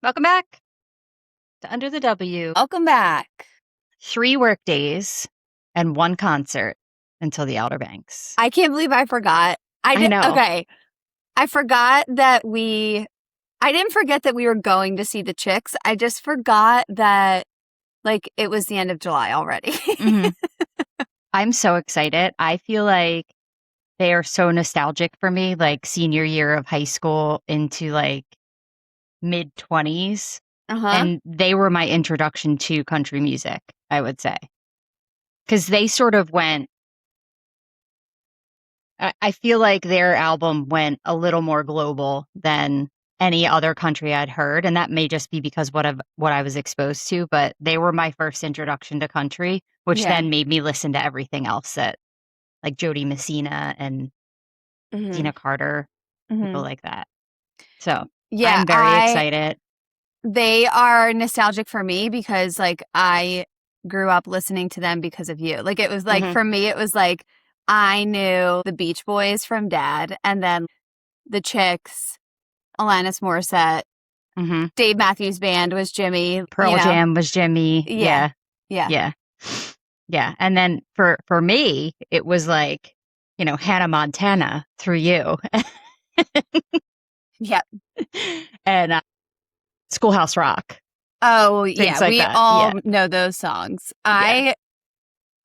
Welcome back to Under the W. Welcome back. 3 work days and 1 concert until the Outer Banks. I can't believe I forgot. I know. Okay. I forgot that I didn't forget that we were going to see the Chicks. I just forgot that, it was the end of July already. Mm-hmm. I'm so excited. I feel like they are so nostalgic for me, senior year of high school into mid-20s. And they were my introduction to country music, I would say. Because they sort of went, I feel like their album went a little more global than any other country I'd heard. And that may just be because what I was exposed to, but they were my first introduction to country, which then made me listen to everything else that like Jody Messina and Dina Carter, people like that. So Yeah, I'm very excited. They are nostalgic for me because I grew up listening to them because of you. It was for me, it was I knew the Beach Boys from Dad, and then the Chicks, Alanis Morissette, Dave Matthews Band was Jimmy. Pearl Jam was Jimmy. Yeah. And then for me, it was Hannah Montana through you. Yep. And Schoolhouse Rock. Oh, yeah. We all know those songs. Yeah.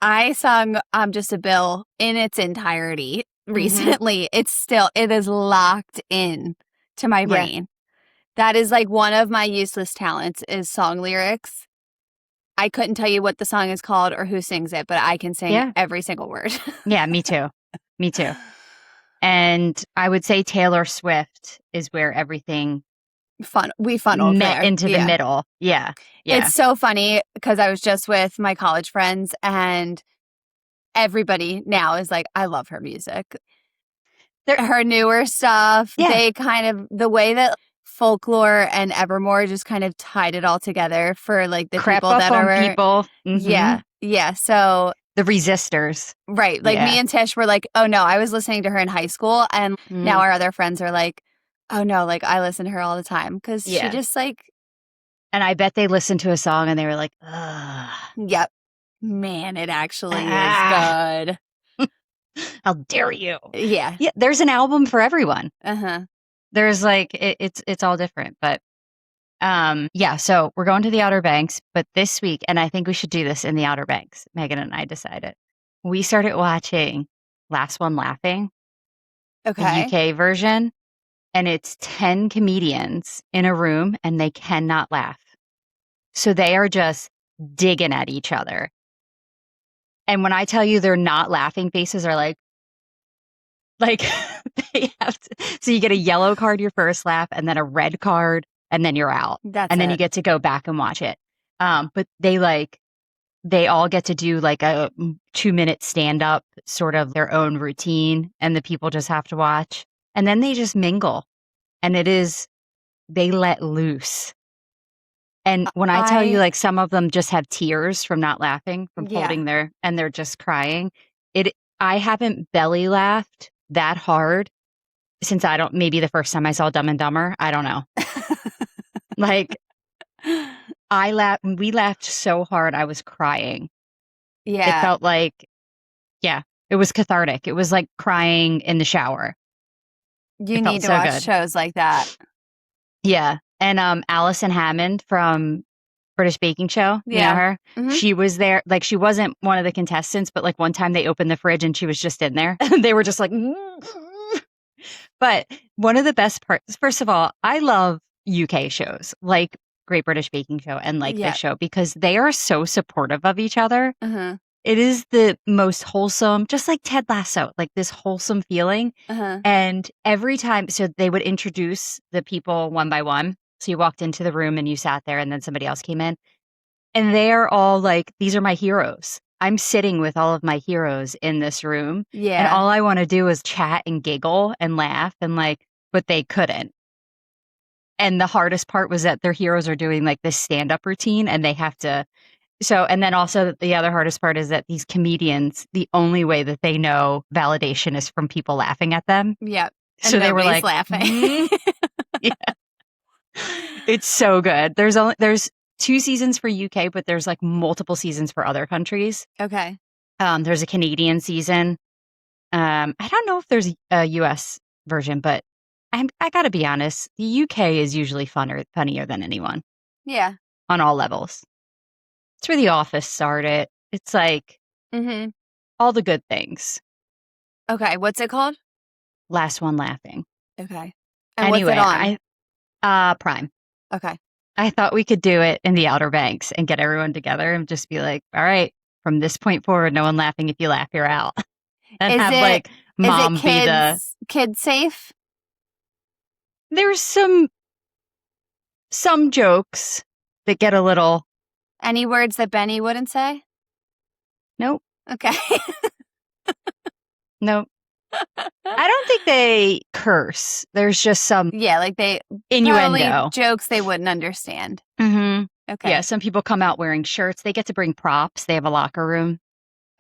I sung I'm Just a Bill in its entirety recently. It is locked in to my brain. That is one of my useless talents is song lyrics. I couldn't tell you what the song is called or who sings it, but I can sing every single word. Yeah, me too. Me too. And I would say Taylor Swift is where everything we funneled met there. into the middle. Yeah. It's so funny because I was just with my college friends and everybody now is I love her music. Her newer stuff, they kind of, the way that Folklore and Evermore just kind of tied it all together for the Crap people that are people. Yeah. So the Resistors. Right. Me and Tish were oh no, I was listening to her in high school and now our other friends are oh no, I listen to her all the time because she just And I bet they listened to a song and they were ugh. Yep. Man, it actually is good. How dare you? Yeah. Yeah. There's an album for everyone. Uh-huh. There's it's all different, but so we're going to the Outer Banks, but this week, and I think we should do this in the Outer Banks, Megan and I decided. We started watching Last One Laughing, the UK version, and it's 10 comedians in a room and they cannot laugh. So they are just digging at each other. And when I tell you their not laughing faces are they have to, so you get a yellow card your first laugh and then a red card and then you're out. Then you get to go back and watch it. But they all get to do a 2-minute stand up, sort of their own routine, and the people just have to watch. And then they just mingle. And they let loose. And when I tell you, some of them just have tears from not laughing, from holding and they're just crying. I haven't belly laughed that hard since maybe the first time I saw Dumb and Dumber. I don't know. We laughed so hard, I was crying. Yeah. It felt it was cathartic. It was like crying in the shower. You need to watch shows like that. Yeah. And Alison Hammond from British Baking Show, you know her? Mm-hmm. She was there. She wasn't one of the contestants, but one time they opened the fridge and she was just in there. And they were just But one of the best parts, first of all, I love UK shows like Great British Baking Show and this show because they are so supportive of each other. Uh-huh. It is the most wholesome, just like Ted Lasso, this wholesome feeling. Uh-huh. And every time, so they would introduce the people one by one. So you walked into the room and you sat there and then somebody else came in. And they're all these are my heroes. I'm sitting with all of my heroes in this room. Yeah. And all I want to do is chat and giggle and laugh and but they couldn't. And the hardest part was that their heroes are doing this stand-up routine and they have to. So, and then also the other hardest part is that these comedians, the only way that they know validation is from people laughing at them. Yep. So they were laughing. Yeah. It's so good. There's 2 seasons for UK, but there's like multiple seasons for other countries. Okay. There's a Canadian season. I don't know if there's a US version, but I gotta be honest, the UK is usually funnier than anyone Yeah. on all levels. It's where The Office started. It's like Mm-hmm. all the good things. Okay. What's it called? Last one laughing. Okay. And what's it Anyway, on? Prime. Okay. I thought we could do it in the Outer Banks and get everyone together and just be like, all right, from this point forward, no one laughing. If you laugh, you're out. And Is have it like is it mom be kids safe? there's some jokes that get a little, Any words that Benny wouldn't say? nope, Okay. nope. I don't think they curse. There's just some Yeah, like they probably innuendo. jokes they wouldn't understand. Mm-hmm. Okay. Yeah, some people come out wearing shirts. They get to bring props. They have a locker room.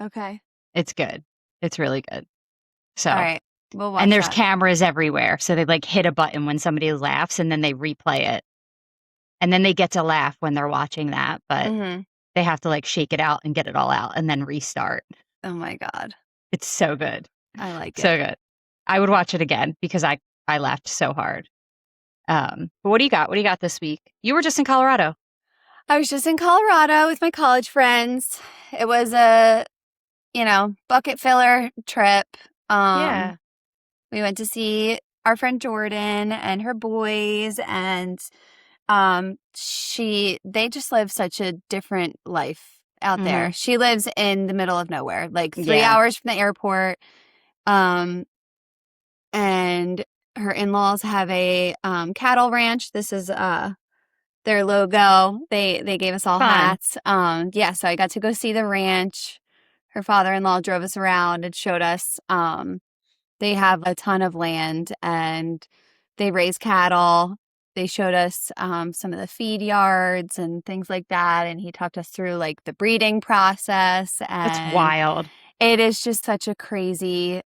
Okay. It's good. It's really good. So, All right. We'll watch and there's that. cameras everywhere. So they like hit a button when somebody laughs and then they replay it. And then they get to laugh when they're watching that, but Mm-hmm. they have to like shake it out and get it all out and then restart. Oh my God. It's so good. I like So it. good. I would watch it again because I laughed so hard. But what do you got? What do you got this week? You were just in Colorado. I was just in Colorado with my college friends. It was a, bucket filler trip. Yeah. We went to see our friend Jordan and her boys, and they just live such a different life out there. Mm-hmm. She lives in the middle of nowhere, like 3 Yeah. hours from the airport. And her in-laws have a cattle ranch. This is their logo. They gave us all Fun. hats. Yeah, so I got to go see the ranch. Her father-in-law drove us around and showed us. They have a ton of land and they raise cattle. They showed us some of the feed yards and things like that. And he talked us through like the breeding process. That's And wild. it is just such a crazy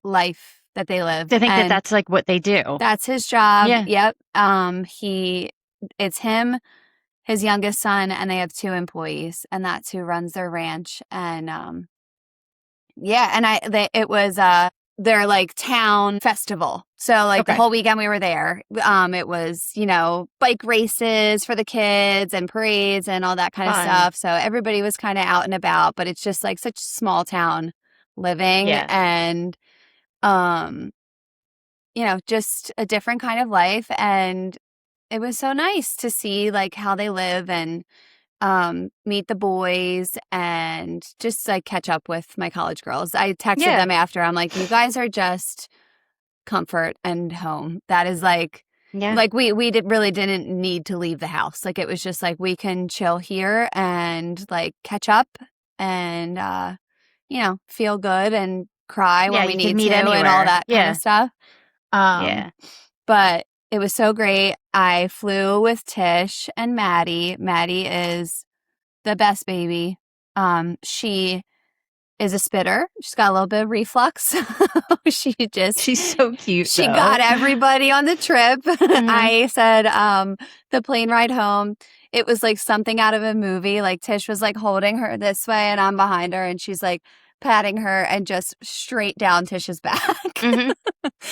life that they live. To think that And that's like what they do. that's his job. Yeah. Yep. It's him, his youngest son, and they have 2 employees, and that's who runs their ranch. And yeah, and it was their like town festival. So like the Okay. whole weekend we were there. It was, bike races for the kids and parades and all that kind of Fun. stuff. So everybody was kind of out and about, but it's just like such small town living Yeah. and just a different kind of life. And it was so nice to see like how they live and meet the boys and just like catch up with my college girls. I texted Yeah. them after. I'm like, you guys are just comfort and home. That is Yeah. like really didn't need to leave the house. Like it was just like we can chill here and like catch up and feel good and cry Yeah. when we You can need meet to and all anywhere. that kind of Yeah. stuff. Yeah. But it was so great. I flew with Tish and Maddie. Maddie is the best baby. She is a spitter. She's got a little bit of reflux. She's so cute She though. got everybody on the trip. Mhm. I said, the plane ride home, it was like something out of a movie. Like Tish was like holding her this way and I'm behind her and she's like patting her and just straight down Tish's back. Mhm.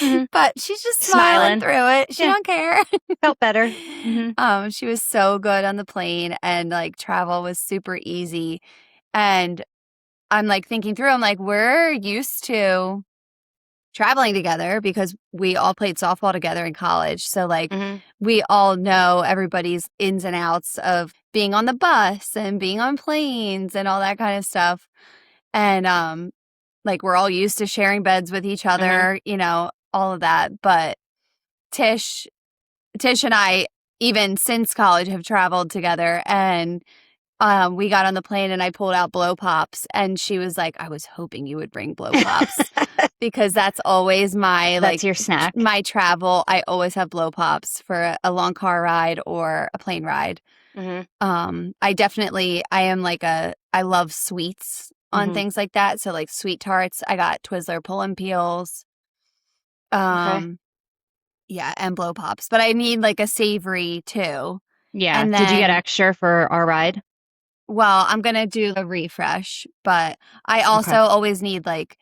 Mhm. But she's just smiling through it. She Yeah. don't care. Felt better. Mhm. She was so good on the plane and like travel was super easy. And I'm like thinking through, I'm like, we're used to traveling together because we all played softball together in college. So like Mhm. we all know everybody's ins and outs of being on the bus and being on planes and all that kind of stuff. And like we're all used to sharing beds with each Mhm. other, all of that. But Tish and I, even since college, have traveled together. And we got on the plane and I pulled out blow pops. And she was like, I was hoping you would bring blow pops because that's always my, That's your snack. my travel. I always have blow pops for a long car ride or a plane ride. Mhm. I am like I love sweets on Mhm. things like that. So like sweet tarts, I got Twizzler pull and peels. Okay. Yeah, and blow pops. But I need like a savory too. Yeah. And Did you get then, extra for our ride? well, I'm going to do a refresh, but I also Okay. always need like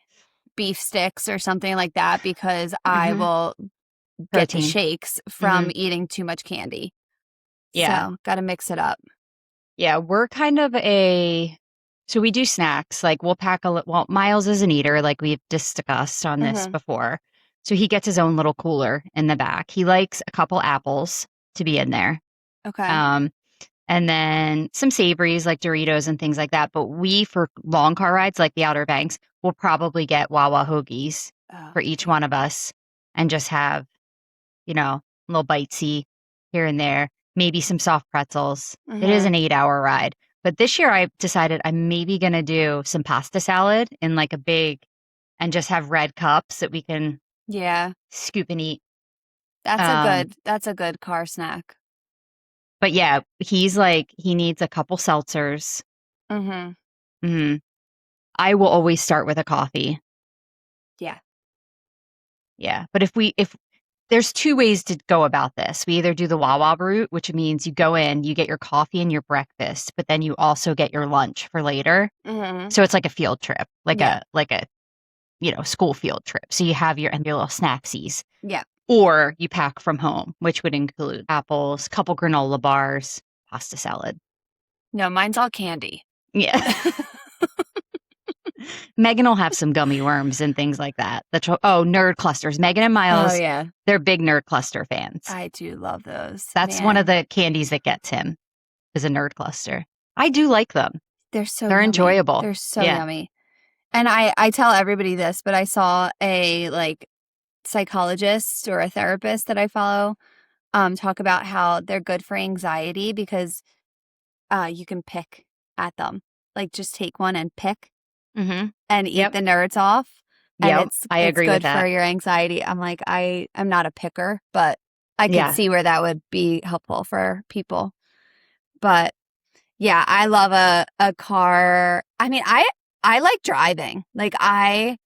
beef sticks or something like that because I Hmm. will get the Protein. shakes Hmm. from eating too much candy. Yeah. So, got to mix it up. Yeah. We're kind of so we do snacks. Like we'll pack well, Miles is an eater, like we've discussed on this Mhm. before. So he gets his own little cooler in the back. He likes a couple apples to be in there. Okay. Um, and then some savories like Doritos and things like that. But we, for long car rides like the Outer Banks, will probably get Wawa hoagies Oh, for each yeah. one of us and just have, a little bitesy here and there, maybe some soft pretzels. It is Mhm. an 8-hour ride. But this year I decided I'm maybe going to do some pasta salad in like a big and just have red cups that we can Yeah. scoop and eat. That's a good car snack. But yeah, he's like, he needs a couple seltzers. Mhm. Mhm. I will always start with a coffee. Yeah. Yeah. But if there's two ways to go about this. We either do the Wawa route, which means you go in, you get your coffee and your breakfast, but then you also get your lunch for later. Mhm. So it's like a field trip, Yeah. like a, school field trip. So you have your little snacksies. Yeah. Or you pack from home, which would include apples, couple granola bars, pasta salad. No, mine's all candy. Yeah. Megan will have some gummy worms and things like that. Nerd clusters. Megan and Oh, Miles, yeah. they're big nerd cluster fans. I do love those. That's one of Man, the candies that gets him is a nerd cluster. I do like them. they're so They're yummy. enjoyable. They're so Yeah. yummy. And I tell everybody this, but I saw a like psychologist or a therapist that I follow talk about how they're good for anxiety because you can pick at them. Like just take one and pick Mm-hmm. and eat Yep. the nerds off. And Yep. I it's agree with good for that. your anxiety. I'm like, I'm not a picker, but I could Yeah. see where that would be helpful for people. But yeah, I love a car. I mean, I like driving. Like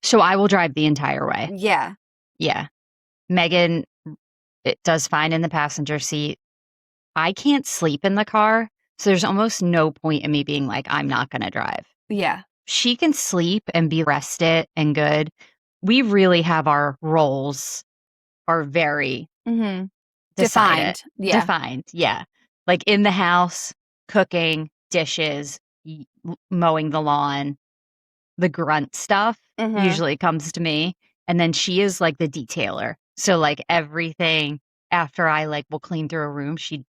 So I will drive the entire way. yeah. Yeah. Megan, it does fine in the passenger seat. I can't sleep in the car. So there's almost no point in me being like, I'm not going to drive. Yeah. She can sleep and be rested and good. We really have our roles are very Mhm. decided, Defined. Yeah. defined. Yeah. Like in the house, cooking, dishes, mowing the lawn, the grunt stuff Mhm. usually comes to me. And then she is like the detailer. So like everything after I like will clean through a room, she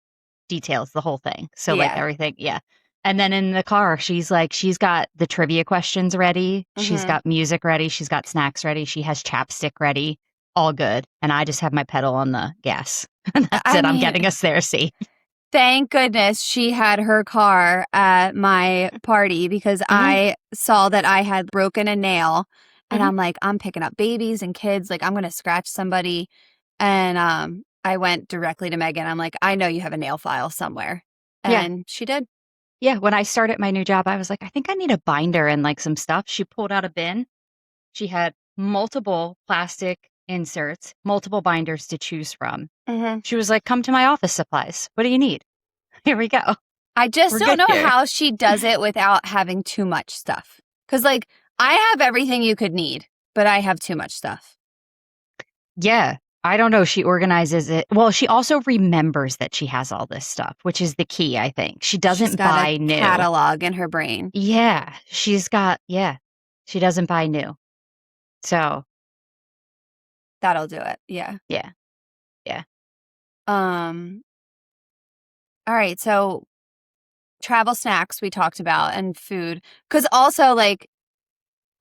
details the whole thing. So like Yeah. everything, yeah. And then in the car, she's got the trivia questions ready. She's Mhm. got music ready. She's got snacks ready. She has chapstick ready. All good. And I just have my pedal on the gas. And that's I it. I'm mean, getting us there safe. thank goodness she had her car at my party because Hmm. I saw that I had broken a nail and Hmm. I'm like, I'm picking up babies and kids, like I'm going to scratch somebody. And I went directly to Megan. I'm like, I know you have a nail file somewhere. Yeah. And she did. Yeah. When I started my new job, I was like, I think I need a binder and like some stuff. She pulled out a bin. She had multiple plastic inserts, multiple binders to choose from. Mhm. She was like, come to my office supplies. What do you need? Here we go. I just We're don't good know here. how she does it without having too much stuff. Cause like I have everything you could need, but I have too much stuff. Yeah. I don't know. She organizes it. Well, she also remembers that she has all this stuff, which is the key, I think. She She's doesn't got a buy new. catalog in her brain. Yeah. Yeah. She doesn't buy new. So, That'll do it. Yeah. yeah. Yeah. Um, all right. So travel snacks we talked about and food. Cause also like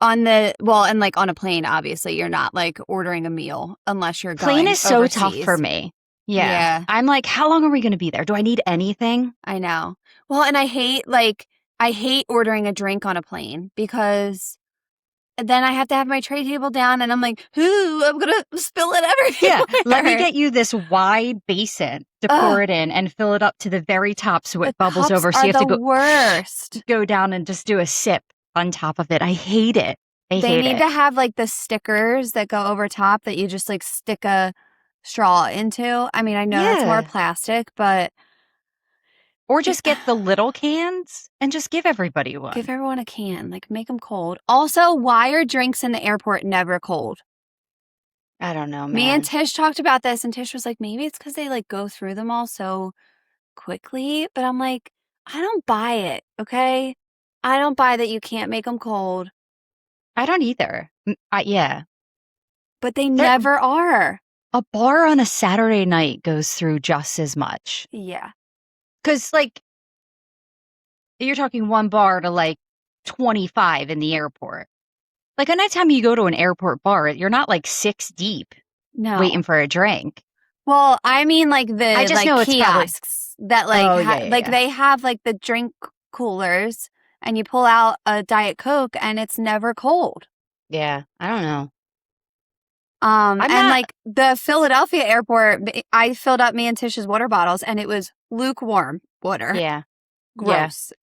and like on a plane, obviously, you're not like ordering a meal unless you're Plane going is so tough for overseas. me. Yeah. Yeah, I'm like, how long are we going to be there? Do I need anything? I know. Well, and I hate ordering a drink on a plane because then I have to have my tray table down and I'm like, ooh, I'm gonna spill it Yeah. Let me everywhere. get you this wide basin to pour Ugh, it in and fill it up to the very top so the it bubbles cups over. So are you have to the go worst. go down and just do a sip on top of it. I hate it. I They hate need it. to have like the stickers that go over top that you just like stick a straw into. I mean, I know that's more Yeah. plastic, but Or just get the little cans and just give everybody give one. everyone a can. Like, make them cold. Also, why are drinks in the airport never cold? I don't know, Me and man. Tish talked about this, and Tish was like, maybe it's because they like go through them all so quickly. But I'm like, I don't buy it, okay? I don't buy that you can't make them cold, I don't either. Yeah. but they There, never are. a bar on a Saturday night goes through just as much. Yeah. Because, like, you're talking one bar to like 25 in the airport. Like, anytime you go to an airport bar, you're not like 6 deep No. waiting for a drink. Well, I mean, like I the just like know it's probably, kiosks that like oh, yeah, yeah, like yeah. they have like the drink coolers, and you pull out a Diet Coke, and it's never cold. Yeah, I don't know. I'm And not, like the Philadelphia airport, I filled up me and Tish's water bottles, and it was lukewarm water. yeah, yeah. Gross.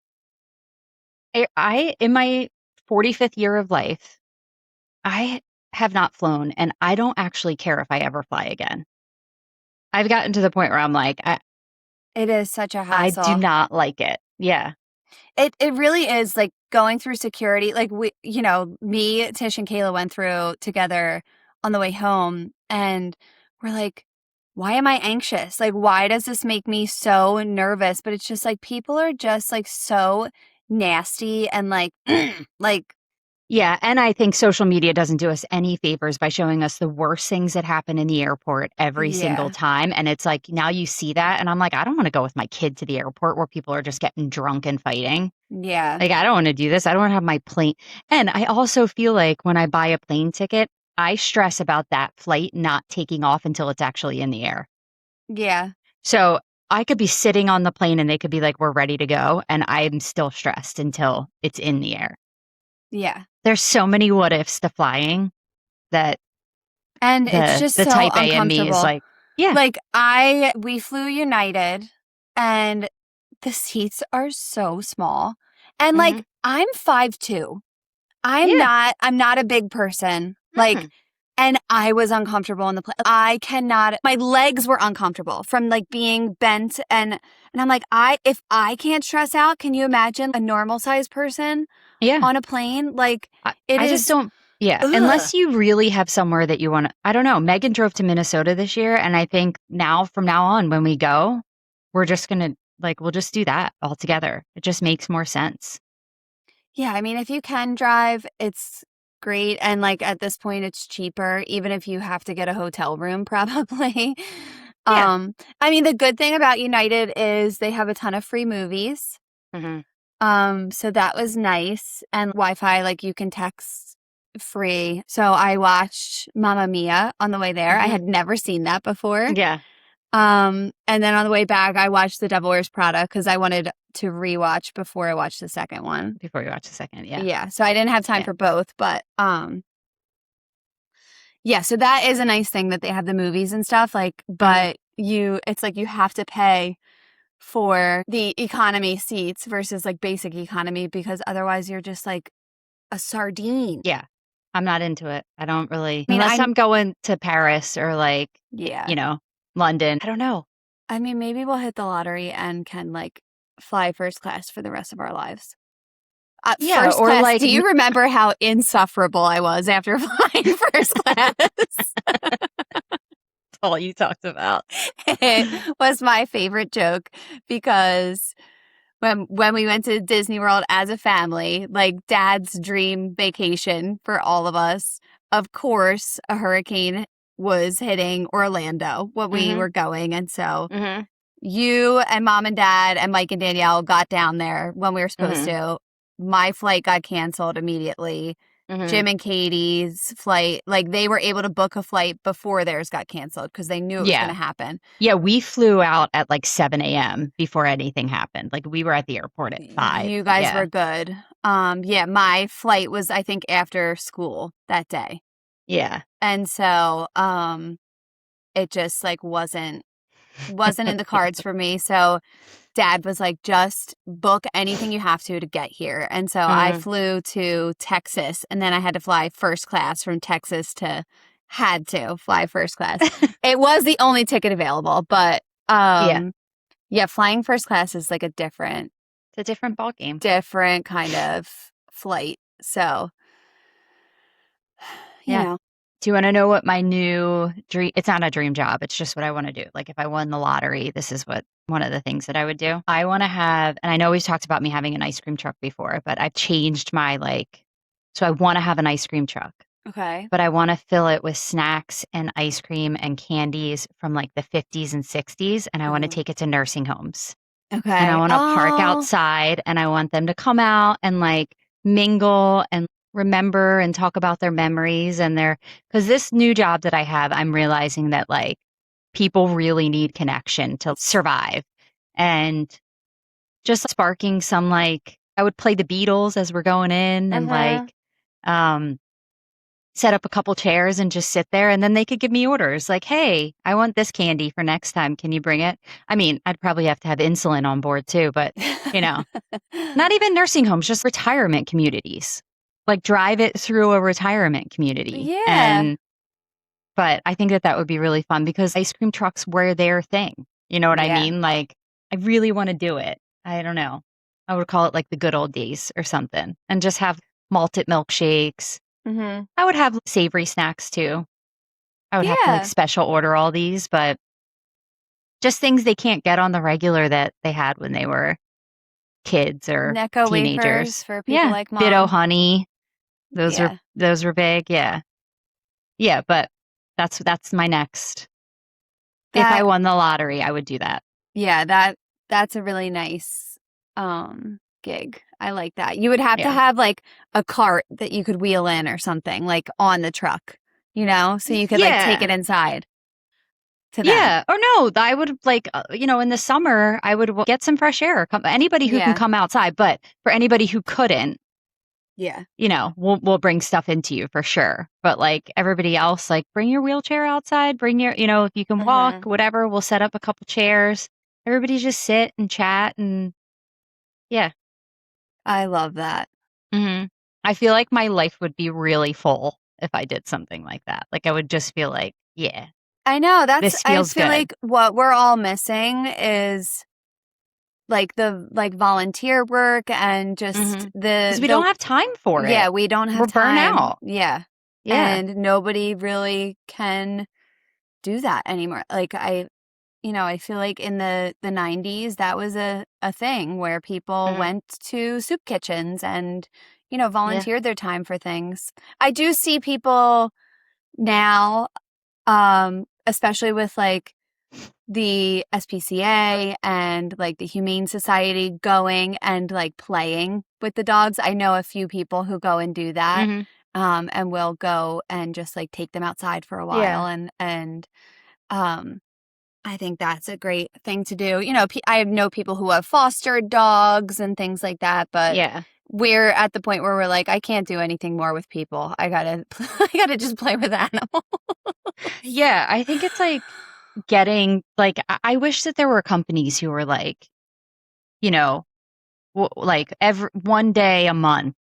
In my 45th year of life, I have not flown and I don't actually care if I ever fly again. I've gotten to the point where I'm like, It is such a I do hassle. not like it. Yeah. It really is like going through security. Like me, Tish, and Kayla went through together on the way home, and we're like, why am I anxious? Like, why does this make me so nervous? But it's just like people are just like so nasty and like like Yeah. And I think social media doesn't do us any favors by showing us the worst things that happen in the airport every single yeah, time. And it's like, now you see that. And I'm like, I don't want to go with my kid to the airport where people are just getting drunk and fighting. yeah, Like, I don't want to do this. I don't want to have my plane. And I also feel like when I buy a plane ticket, I stress about that flight not taking off until it's actually in the air. yeah, So I could be sitting on the plane and they could be like, we're ready to go. And I'm still stressed until it's in the air. yeah. There's so many what ifs to flying that And it's the just the so type A in me is uncomfortable. like, yeah, Like we flew United, and the seats are so small. And hmm like I'm 5'2". yeah, I'm not a big person. Like, mm, and I was uncomfortable in the plane. I cannot, my legs were uncomfortable from like being bent, and I'm like, if I can't stress out, can you imagine a normal sized person yeah. on a plane? Like it I just is, don't, yeah, ugh. unless you really have somewhere that you want to, I don't know. Megan drove to Minnesota this year. And I think from now on, when we go, we're just going to, like, we'll just do that all together. It just makes more sense. Yeah, I mean, if you can drive, it's great. And like at this point, it's cheaper, even if you have to get a hotel room, probably. Yeah. I mean, the good thing about United is they have a ton of free movies. hmm So that was nice. And Wi-Fi, like you can text free. So I watched Mamma Mia on the way there. I hmm had never seen that before. Yeah. And then on the way back, I watched The Devil Wears Prada because I wanted to rewatch before I watched the second one. Before we watch the second. Yeah. Yeah, so I didn't have time Yeah. for both, but yeah, so that is a nice thing that they have the movies and stuff like, hmm but it's like you have to pay for the economy seats versus like basic economy because otherwise you're just like a sardine. Yeah. I'm not into it. I don't really, I mean, unless I'm going to Paris or like, yeah. you know, London. I don't know. I mean, maybe we'll hit the lottery and can like fly first class for the rest of our lives. Yeah. First Or class, like, do you remember how insufferable I was after flying first class? all you talked about. It was my favorite joke because when we went to Disney World as a family, like dad's dream vacation for all of us, of course, a hurricane was hitting Orlando when we hmm were going. And so hmm you and mom and dad and Mike and Danielle got down there when we were supposed hmm to. My flight got canceled immediately. hmm Jim and Katie's flight, like they were able to book a flight before theirs got canceled because they knew it was going Yeah. to happen. Yeah. We flew out at like 7 a.m. before anything happened. Like we were at the airport at 5. You guys Yeah. were good. Yeah, my flight was I think after school that day. Yeah. And so it just like wasn't in the cards for me. So dad was like, just book anything you have to get here. And so I hmm flew to Texas, and then I had to fly first class from Texas to Had to fly first class. It was the only ticket available, but Yeah. yeah, flying first class is like a different It's a different ballgame. different kind of flight. So, you Yeah. know. Do you want to know what my new dream? It's not a dream job. It's just what I want to do. Like if I won the lottery, this is what one of the things that I would do. I want to have, and I know we've talked about me having an ice cream truck before, but I've changed my so I want to have an ice cream truck, Okay. but I want to fill it with snacks and ice cream and candies from like the 50s and 60s. And I want to Uh-huh. take it to nursing homes and I Okay. want to park Oh. outside and I want them to come out and like mingle and remember and talk about their memories and because this new job that I have, I'm realizing that like people really need connection to survive and just sparking some like, I would play the Beatles as we're going in and Uh-huh. um, set up a couple chairs and just sit there and then they could give me orders like, hey, I want this candy for next time. Can you bring it? I mean, I'd probably have to have insulin on board too, but you know, not even nursing homes, just retirement communities. Like drive it through a retirement community. Yeah. But I think that that would be really fun because ice cream trucks were their thing. You know what I Yeah. mean? Like, I really want to do it. I don't know. I would call it like the good old days or something and just have malted milkshakes. Mm-hmm. I would have savory snacks too. I would have to like Yeah. special order all these, but just things they can't get on the regular that they had when they were kids or Necco wafers teenagers. for people Yeah. like Ditto mom. honey. Yeah. Those were big. Yeah. Yeah, but that's my next. If I That won the lottery, I would do that. yeah, that's a really nice gig. I like that. You would have to Yeah. have like a cart that you could wheel in or something like on the truck, so you could like take it Yeah. inside to them. Yeah. Or no, I would like, in the summer, I would get some fresh air. Anybody who can Yeah. come outside, but for anybody who couldn't, Yeah. we'll bring stuff into you for sure. But like everybody else, like bring your wheelchair outside, bring your, if you can walk, Mhm. whatever, we'll set up a couple chairs. Everybody just sit and chat and yeah. I love that. hmm I feel like my life would be really full if I did something like that. Like I would just feel like, yeah, I know, this I feels feel good. like what we're all missing is like the volunteer work and just Because we don't have time for yeah, it. we don't have We're burnt time. out. Yeah. Yeah. And nobody really can do that anymore. Like I feel like in the 90s that was a thing where people hmm went to soup kitchens and Yeah. volunteered their time for things. I do see people now especially with like the SPCA and like the Humane Society going and like playing with the dogs. I know a few people who go and do that. hmm And will go and just like take them outside for a while Yeah. and um I think that's a great thing to do. I know people who have fostered dogs and things like that, but Yeah. we're at the point where we're like, I can't do anything more with people. I gotta, I gotta just play with animals. Yeah. I think it's like getting, like, I wish that there were companies who were like, you know, like every one day a month,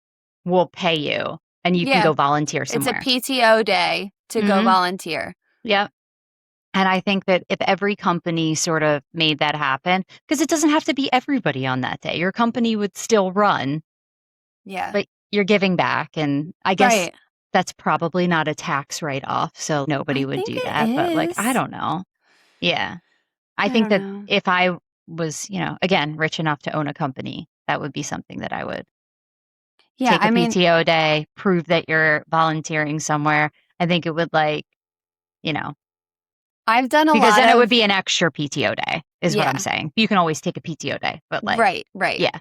we'll pay you and you can Yeah, go volunteer it's a somewhere. PTO day to go hmm volunteer. Yep. And I think that if every company sort of made that happen, because it doesn't have to be everybody on that day, your company would still run, Yeah, but you're giving back. And I guess right. that's probably not a tax write off. So nobody I would think do it that. But like, I is. don't know. Yeah. I I think don't that know. if I was, again, rich enough to own a company, that would be something that I would Yeah, take a I mean, PTO day, prove that you're volunteering somewhere. I think it would like, you know, I've done a because lot then it would of, be an extra PTO day, is what I'm yeah, saying. You can always take a PTO day, but like, right, right. yeah,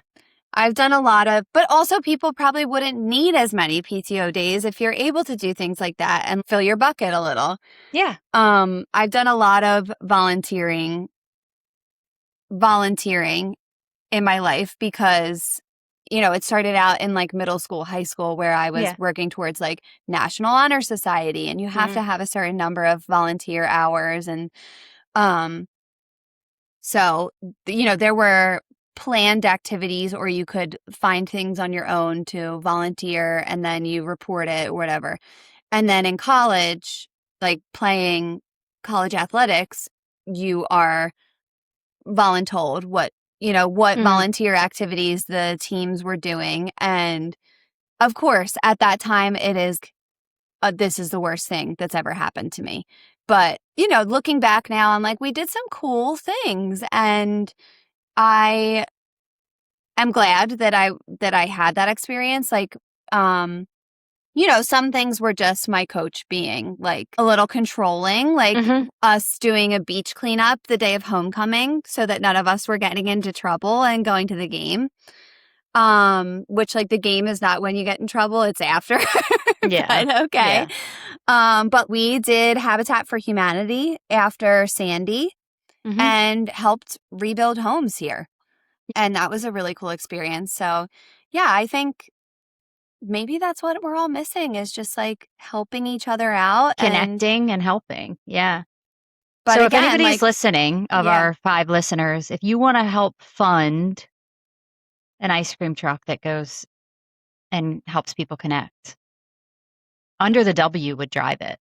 I've done a lot of, but also people probably wouldn't need as many PTO days if you're able to do things like that and fill your bucket a little. yeah, I've done a lot of volunteering in my life because it started out in like middle school, high school where I was yeah. working towards like National Honor Society and you have hmm to have a certain number of volunteer hours and um so there were planned activities or you could find things on your own to volunteer and then you report it or whatever. And then in college like playing college athletics, you are voluntold what Mhm. volunteer activities the teams were doing. And of course, at that time, it is this is the worst thing that's ever happened to me. But, looking back now, I'm like, we did some cool things. And I am glad that I had that experience. Like, some things were just my coach being like a little controlling, like Mhm. us doing a beach cleanup the day of homecoming so that none of us were getting into trouble and going to the game. Which like the game is not when you get in trouble, it's after. Yeah. But okay. Yeah. But we did Habitat for Humanity after Sandy Mhm. and helped rebuild homes here. And that was a really cool experience. So, yeah, I think maybe that's what we're all missing is just like helping each other out. And, Connecting and helping. Yeah. but So if again, anybody's like, listening of yeah, our 5 listeners, if you wanna help fund an ice cream truck that goes and helps people connect, Under the W would drive it.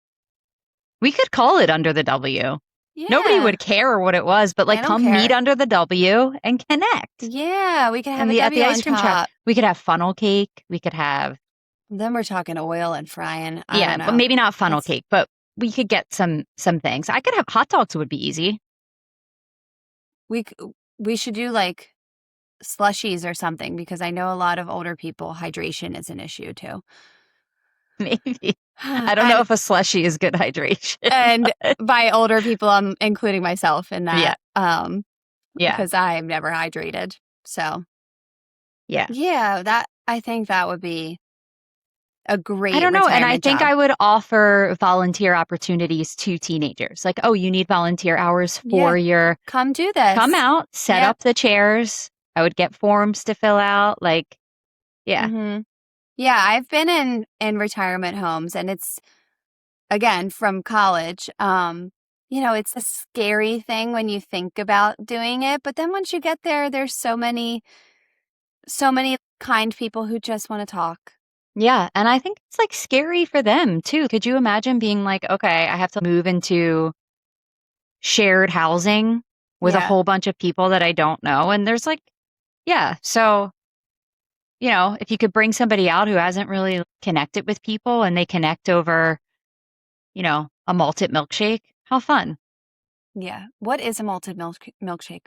We could call it Under the W. Nobody yeah, would care what it was, but, I like, don't come meet care. under the W and connect. Yeah, we can have And a at the W ice on cream truck, top. we could have funnel cake, we could have Then we're talking oil and frying. I yeah, don't but know. maybe not funnel That's cake, but we could get some things. I could have hot dogs would be easy. we c- we should do like slushies or something because I know a lot of older people hydration is an issue too. Maybe. I don't know And if a slushie is good hydration, and but by older people, I'm including myself in yeah, that yeah, because I've never hydrated. So, yeah. yeah, that I think that would be a I great don't know, and I retirement think job. I would offer volunteer opportunities to teenagers. Like, "Oh, you need volunteer hours Yeah, for your come do come this. out, set Yep. up the chairs." I would get forms to fill out, like yeah. Mhm. Yeah, I've been in retirement homes and it's again from college. It's a scary thing when you think about doing it, but then once you get there there's so many kind people who just want to talk. Yeah, and I think it's, like, scary for them too. Could you imagine being like, "Okay, I have to move into shared housing with a Yeah. whole bunch of people that I don't know?" And there's, like yeah, so, if you could bring somebody out who hasn't really connected with people and they connect over, a malted milkshake, how fun. Yeah. What is a malted milkshake?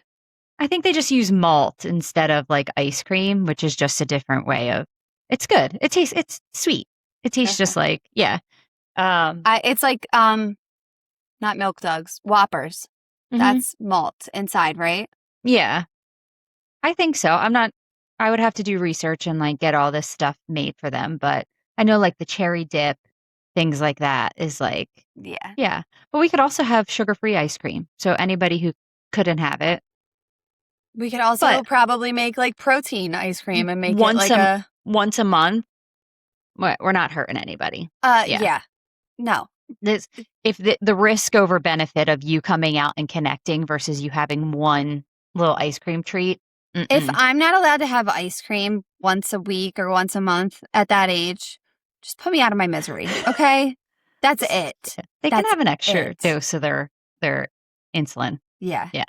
I think they just use malt instead of, like, ice cream, which is just a different way of it's good. It's sweet. It tastes just Okay. like yeah. Um, It's like not milk dugs, Whoppers. mhm. That's malt inside, right? Yeah, I think so. I would have to do research and, like, get all this stuff made for them, but I know, like, the cherry dip, things like that is, like Yeah. yeah. But we could also have sugar-free ice cream, so anybody who couldn't have it. We could also But probably make like protein ice w cream and make it once like a m a once a month, we're not hurting anybody. Yeah. yeah. No. This if the risk over benefit of you coming out and connecting versus you having one little ice cream treat, If mm-mm. I'm not allowed to have ice cream once a week or once a month at that age, just put me out of my misery, okay? That's it. They can That's have an extra it. dose of their insulin. Yeah. Yeah,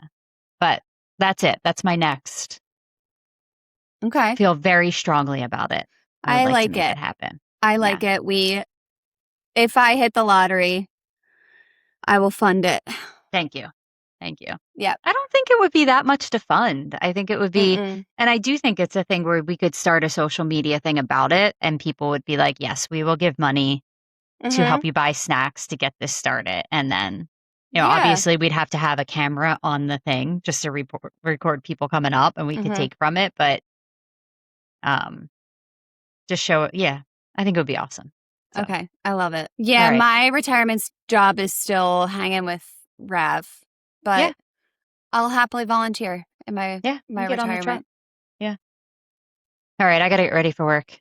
but that's it. That's my next. Okay. Feel very strongly about it. I would I like to like make it it. happen. I Yeah. like it. If I hit the lottery, I will fund it. Thank you. Thank you. Yep. I don't think it would be that much to fund. I think it would be Mm-mm. and I do think it's a thing where we could start a social media thing about it, and people would be like, "Yes, we will give money to Mm-hmm. help you buy snacks to get this started." And then, Yeah. obviously, we'd have to have a camera on the thing just to record people coming up, and we could Mm-hmm. take from it, but, um, just show it yeah, I think it would be awesome. So, Okay. I love it. Yeah, alright. my job is still hanging with Rav, Yeah, but I'll happily volunteer in my yeah, my you get on the truck. retirement. Yeah. Alright, I gotta get ready for work.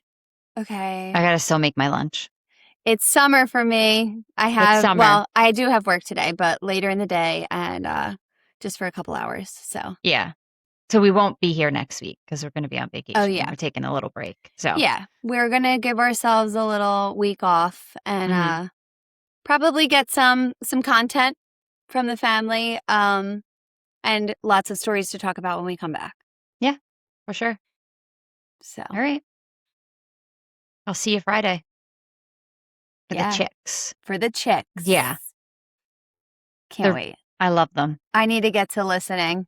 I Okay. gotta still make my lunch. It's summer for me. It's summer. I do have work today, but later in the day and just for a couple hours. So, Yeah. So we won't be here next week because 'cause we're gonna be on oh vacation. yeah. We're taking a little break. So Yeah, we're going to give ourselves a little week off and mhm. probably get some content from the family, and lots of stories to talk about when we come back. Yeah, for sure. So, All right. I'll see you Friday for the yeah, chicks. for the chicks. Yeah. Can't wait. I love them. I need to get to listening.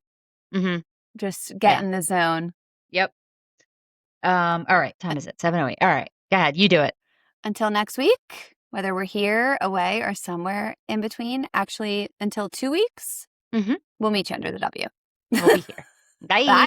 Mm-hmm. Just get Yeah. in the zone. Yep. All right. Time is it? 7:08. All right. Go ahead. You do it. Until next week, whether we're here, away, or somewhere in between, actually until 2 weeks, Mm-hmm. we'll meet you under the W. We'll be here. Bye. Bye.